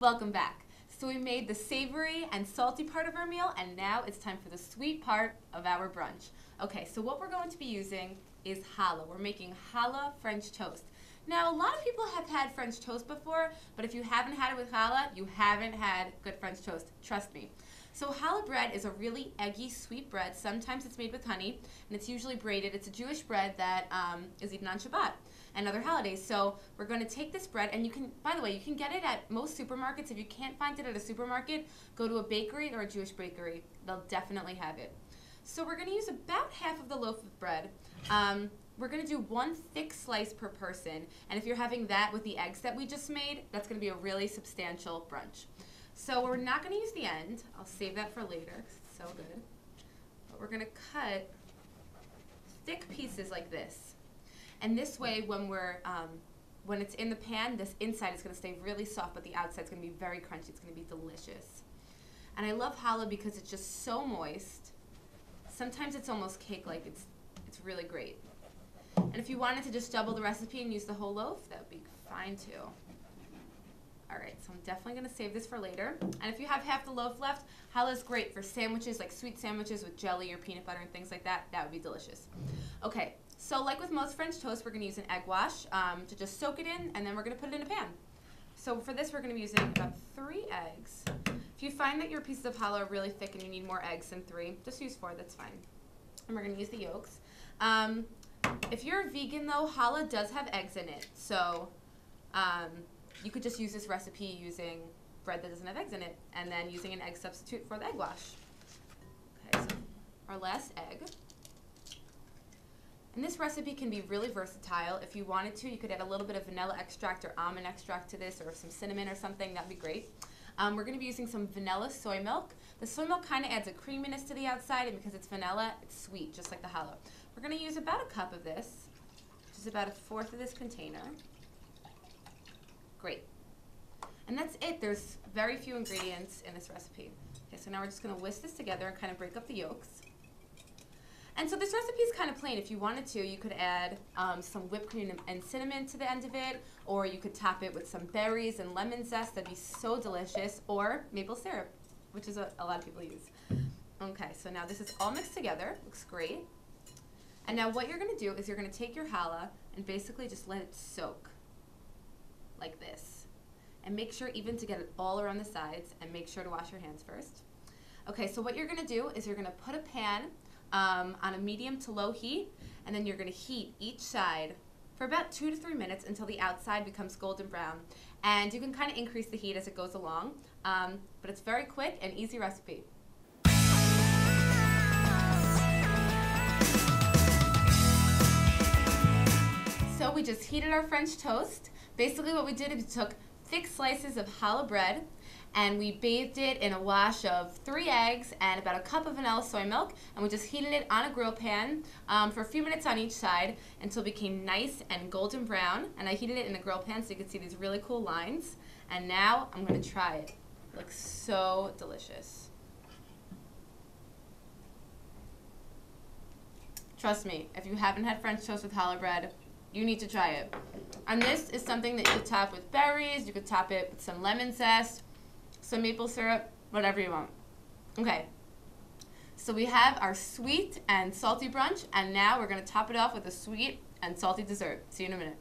Welcome back. So we made the savory and salty part of our meal, and now it's time for the sweet part of our brunch. Okay, so what we're going to be using is challah. We're making challah French toast. Now, a lot of people have had French toast before, but if you haven't had it with challah, you haven't had good French toast. Trust me. So challah bread is a really eggy, sweet bread. Sometimes it's made with honey, and it's usually braided. It's a Jewish bread that is eaten on Shabbat and other holidays. So we're going to take this bread, and you can, by the way, you can get it at most supermarkets. If you can't find it at a supermarket, go to a bakery or a Jewish bakery. They'll definitely have it. So we're going to use about half of the loaf of bread. We're going to do one thick slice per person, and if you're having that with the eggs that we just made, that's going to be a really substantial brunch. So we're not going to use the end. I'll save that for later because it's so good. But we're going to cut thick pieces like this. And this way, when it's in the pan, this inside is going to stay really soft, but the outside is going to be very crunchy. It's going to be delicious. And I love challah because it's just so moist. Sometimes it's almost cake-like. It's really great. And if you wanted to just double the recipe and use the whole loaf, that would be fine too. All right, so I'm definitely going to save this for later. And if you have half the loaf left, challah is great for sandwiches, like sweet sandwiches with jelly or peanut butter and things like that. That would be delicious. Okay, so like with most French toast, we're going to use an egg wash to just soak it in, and then we're going to put it in a pan. So for this, we're going to be using about 3 eggs. If you find that your pieces of challah are really thick and you need more eggs than 3, just use 4, that's fine. And we're going to use the yolks. If you're a vegan, though, challah does have eggs in it. So you could just use this recipe using bread that doesn't have eggs in it and then using an egg substitute for the egg wash. Okay, so our last egg. And this recipe can be really versatile. If you wanted to, you could add a little bit of vanilla extract or almond extract to this, or some cinnamon or something. That would be great. We're going to be using some vanilla soy milk. The soy milk kind of adds a creaminess to the outside, and because it's vanilla, it's sweet, just like the challah. We're going to use about a cup of this, which is about 1/4 of this container. Great. And that's it. There's very few ingredients in this recipe. Okay, so now we're just going to whisk this together and kind of break up the yolks. And so this recipe is kind of plain. If you wanted to, you could add some whipped cream and cinnamon to the end of it, or you could top it with some berries and lemon zest. That'd be so delicious, or maple syrup, which is a lot of people use. Okay, so now this is all mixed together. Looks great. And now what you're going to do is you're going to take your challah and basically just let it soak like this. And make sure even to get it all around the sides, and make sure to wash your hands first. Okay, so what you're going to do is you're going to put a pan on a medium to low heat, and then you're going to heat each side for about 2 to 3 minutes until the outside becomes golden brown. And you can kind of increase the heat as it goes along, but it's very quick and easy recipe. So we just heated our French toast. Basically what we did is we took thick slices of challah bread, and we bathed it in a wash of 3 eggs and about a cup of vanilla soy milk, and we just heated it on a grill pan for a few minutes on each side until it became nice and golden brown. And I heated it in a grill pan so you could see these really cool lines. And now I'm going to try it. It looks so delicious. Trust me, if you haven't had French toast with challah bread, you need to try it. And this is something that you could top with berries, you could top it with some lemon zest, some maple syrup, whatever you want. Okay, so we have our sweet and salty brunch, and now we're going to top it off with a sweet and salty dessert. See you in a minute.